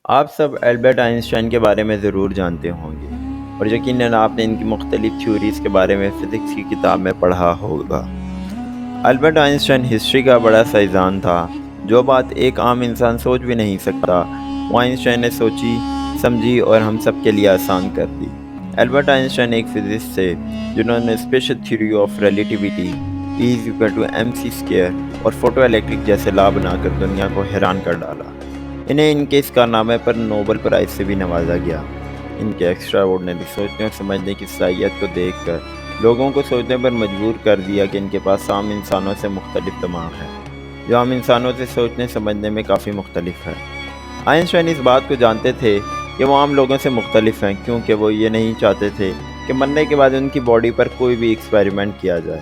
آپ سب Albert Einstein کے بارے میں ضرور جانتے ہوں گے اور یقیناً آپ نے ان کی مختلف تھیوریز کے بارے میں فزکس کی کتاب میں پڑھا ہوگا۔ البرٹ آئنسٹائن ہسٹری کا بڑا سائنسدان تھا۔ جو بات ایک عام انسان سوچ بھی نہیں سکتا وہ آئنسٹائن نے سوچی، سمجھی اور ہم سب کے لیے آسان کر دی۔ البرٹ آئنسٹائن ایک فزسٹ تھے جنہوں نے special theory of relativity, E=mc² اور فوٹو الیکٹرک جیسے لا بنا کر دنیا کو حیران کر ڈالا۔ انہیں ان کے اس کارنامے پر نوبل پرائز سے بھی نوازا گیا۔ ان کے ایکسٹرا آرڈنری سوچنے اور سمجھنے کی صلاحیت کو دیکھ کر لوگوں کو سوچنے پر مجبور کر دیا کہ ان کے پاس عام انسانوں سے مختلف دماغ ہے، جو عام انسانوں سے سوچنے سمجھنے میں کافی مختلف ہے۔ آئنسٹائن اس بات کو جانتے تھے کہ وہ عام لوگوں سے مختلف ہیں، کیونکہ وہ یہ نہیں چاہتے تھے کہ مرنے کے بعد ان کی باڈی پر کوئی بھی ایکسپیریمنٹ کیا جائے۔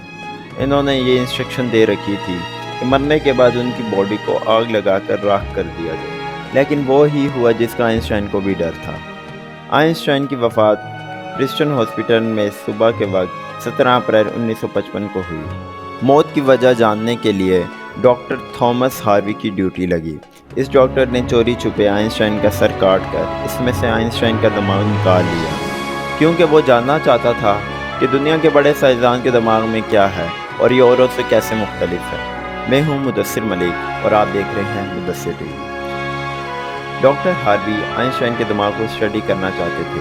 انہوں نے یہ انسٹرکشن دے رکھی تھی کہ مرنے کے بعد ان کی باڈی کو آگ لگا کر راکھ کر دیا جائے، لیکن وہ ہی ہوا جس کا آئنسٹائن کو بھی ڈر تھا۔ آئنسٹائن کی وفات پرسٹن ہاسپٹل میں صبح کے وقت 17 اپریل 1955 کو ہوئی۔ موت کی وجہ جاننے کے لیے ڈاکٹر تھامس ہاروی کی ڈیوٹی لگی۔ اس ڈاکٹر نے چوری چھپے آئنسٹائن کا سر کاٹ کر اس میں سے آئنسٹائن کا دماغ نکال لیا، کیونکہ وہ جاننا چاہتا تھا کہ دنیا کے بڑے سائنسدان کے دماغ میں کیا ہے اور یہ اوروں سے کیسے مختلف ہے۔ میں ہوں مدثر ملک اور آپ دیکھ رہے ہیں Mudassir TV. Doctor Harvey Einstein کے دماغ کو اسٹڈی کرنا چاہتے تھے۔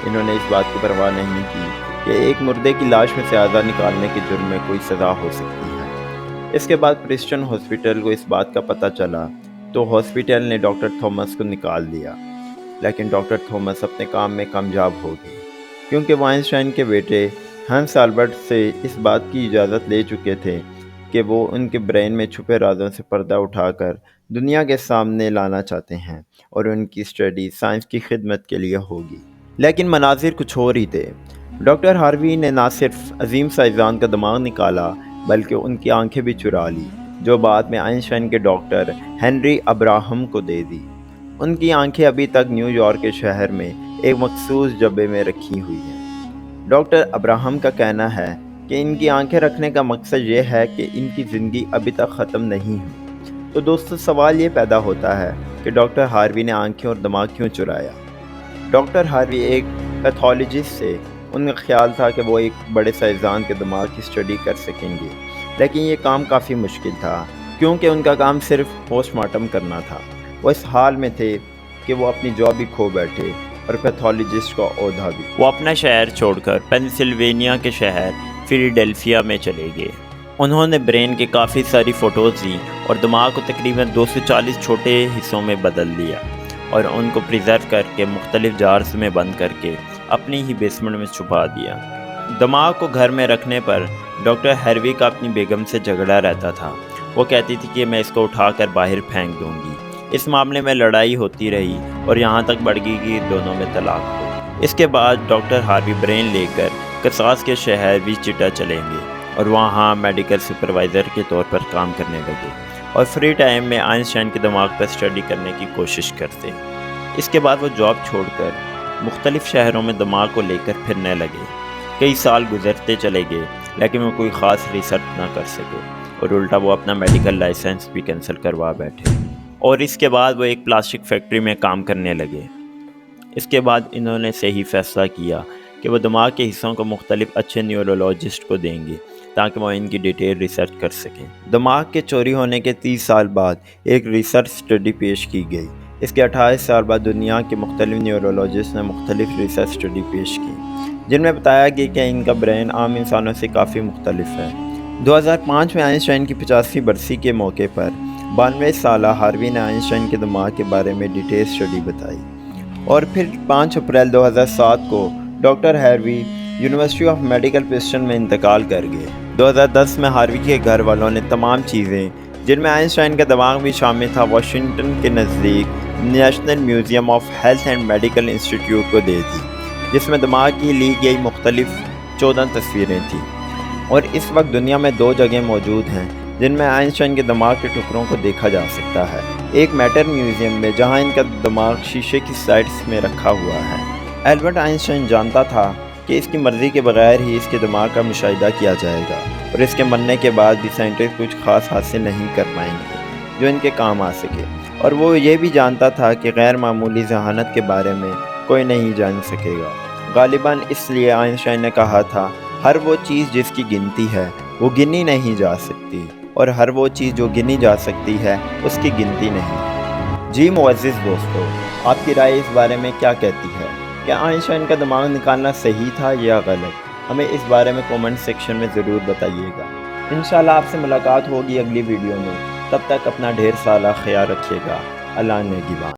انہوں نے اس بات کی پرواہ نہیں کی کہ ایک مردے کی لاش میں سے اعضاء نکالنے کے جرم میں کوئی سزا ہو سکتی ہے۔ اس کے بعد پرسٹن ہاسپٹل کو اس بات کا پتہ چلا تو ہاسپٹل نے ڈاکٹر تھامس کو نکال دیا، لیکن ڈاکٹر تھامس اپنے کام میں کامیاب ہو گئے، کیونکہ وہ آئنسٹائن کے بیٹے ہنس البرٹ سے اس بات کی اجازت لے چکے تھے کہ وہ ان کے برین میں چھپے رازوں سے پردہ اٹھا کر دنیا کے سامنے لانا چاہتے ہیں اور ان کی اسٹڈی سائنس کی خدمت کے لیے ہوگی۔ لیکن مناظر کچھ اور ہی تھے۔ ڈاکٹر ہاروی نے نہ صرف عظیم سائنسدان کا دماغ نکالا بلکہ ان کی آنکھیں بھی چرا لی، جو بعد میں آئنسٹائن کے ڈاکٹر ہنری ابراہم کو دے دی۔ ان کی آنکھیں ابھی تک نیو یارک کے شہر میں ایک مخصوص ڈبے میں رکھی ہوئی ہیں۔ ڈاکٹر ابراہم کا کہنا ہے کہ ان کی آنکھیں رکھنے کا مقصد یہ ہے کہ ان کی زندگی ابھی تک ختم نہیں ہوئی۔ تو دوستو، سوال یہ پیدا ہوتا ہے کہ ڈاکٹر ہاروی نے آنکھیں اور دماغ کیوں چرایا؟ ڈاکٹر ہاروی ایک پیتھولوجسٹ سے ان کا خیال تھا کہ وہ ایک بڑے سائنسدان کے دماغ کی اسٹڈی کر سکیں گے، لیکن یہ کام کافی مشکل تھا کیونکہ ان کا کام صرف پوسٹ مارٹم کرنا تھا۔ وہ اس حال میں تھے کہ وہ اپنی جاب بھی کھو بیٹھے اور پیتھولوجسٹ کا عہدہ بھی۔ وہ اپنا شہر چھوڑ کر پینسلوینیا کے شہر فیلاڈیلفیا میں چلے گئے۔ انہوں نے برین کے کافی ساری فوٹوز لی اور دماغ کو تقریباً 240 چھوٹے حصوں میں بدل دیا اور ان کو پریزرو کر کے مختلف جارز میں بند کر کے اپنی ہی بیسمنٹ میں چھپا دیا۔ دماغ کو گھر میں رکھنے پر ڈاکٹر ہاروی کا اپنی بیگم سے جھگڑا رہتا تھا۔ وہ کہتی تھی کہ میں اس کو اٹھا کر باہر پھینک دوں گی۔ اس معاملے میں لڑائی ہوتی رہی اور یہاں تک بڑھ گئی کہ دونوں میں طلاق ہو۔ اس کے بعد ڈاکٹر ہاروی برین لے کر کساس کے شہر ویچیٹا چلیں گے اور وہاں میڈیکل سپروائزر کے طور پر کام کرنے لگے اور فری ٹائم میں آئنسٹائن کے دماغ پر اسٹڈی کرنے کی کوشش کرتے۔ اس کے بعد وہ جاب چھوڑ کر مختلف شہروں میں دماغ کو لے کر پھرنے لگے۔ کئی سال گزرتے چلے گئے لیکن وہ کوئی خاص ریسرچ نہ کر سکے اور الٹا وہ اپنا میڈیکل لائسنس بھی کینسل کروا بیٹھے اور اس کے بعد وہ ایک پلاسٹک فیکٹری میں کام کرنے لگے۔ اس کے بعد انہوں نے صحیح فیصلہ کیا کہ وہ دماغ کے حصوں کو مختلف اچھے نیورولوجسٹ کو دیں گے تاکہ وہ ان کی ڈیٹیل ریسرچ کر سکیں۔ دماغ کے چوری ہونے کے 30 سال بعد ایک ریسرچ اسٹڈی پیش کی گئی۔ اس کے 28 سال بعد دنیا کے مختلف نیورولوجسٹ نے مختلف ریسرچ اسٹڈی پیش کی جن میں بتایا گیا کہ ان کا برین عام انسانوں سے کافی مختلف ہے۔ 2005 میں آئنسٹائن کی 50ویں برسی کے موقع پر 92 سالہ ہاروی نے آئنسٹائن کے دماغ کے بارے میں ڈیٹیل اسٹڈی بتائی اور پھر 5 اپریل 2007 کو doctor Harvey university of medical Preston میں انتقال کر گئے۔ 2010 میں ہاروی کے گھر والوں نے تمام چیزیں جن میں آئنسٹائن کا دماغ بھی شامل تھا واشنگٹن کے نزدیک national museum of health and medical institute کو دے دی، جس میں دماغ کی لی گئی مختلف 14 تصویریں تھیں۔ اور اس وقت دنیا میں 2 جگہیں موجود ہیں جن میں آئنسٹائن کے دماغ کے ٹکڑوں کو دیکھا جا سکتا ہے۔ ایک میٹر میوزیم میں جہاں ان کا دماغ شیشے کی سلائڈز میں رکھا ہوا ہے۔ البرٹ آئنسٹائن جانتا تھا کہ اس کی مرضی کے بغیر ہی اس کے دماغ کا مشاہدہ کیا جائے گا اور اس کے مرنے کے بعد بھی سائنٹسٹ کچھ خاص حاصل نہیں کر پائیں گے جو ان کے کام آ سکے۔ اور وہ یہ بھی جانتا تھا کہ غیر معمولی ذہانت کے بارے میں کوئی نہیں جان سکے گا۔ غالباً اس لیے آئنسٹائن نے کہا تھا، ہر وہ چیز جس کی گنتی ہے وہ گنی نہیں جا سکتی، اور ہر وہ چیز جو گنی جا سکتی ہے اس کی گنتی نہیں۔ جی معزز دوستو، آپ کی رائے اس بارے میں کیا کہتی ہے؟ کیا آئنسٹائن کا دماغ نکالنا صحیح تھا یا غلط؟ ہمیں اس بارے میں کومنٹ سیکشن میں ضرور بتائیے گا۔ انشاءاللہ آپ سے ملاقات ہوگی اگلی ویڈیو میں۔ تب تک اپنا ڈھیر سارا خیال رکھیے گا۔ اللہ نگہبان۔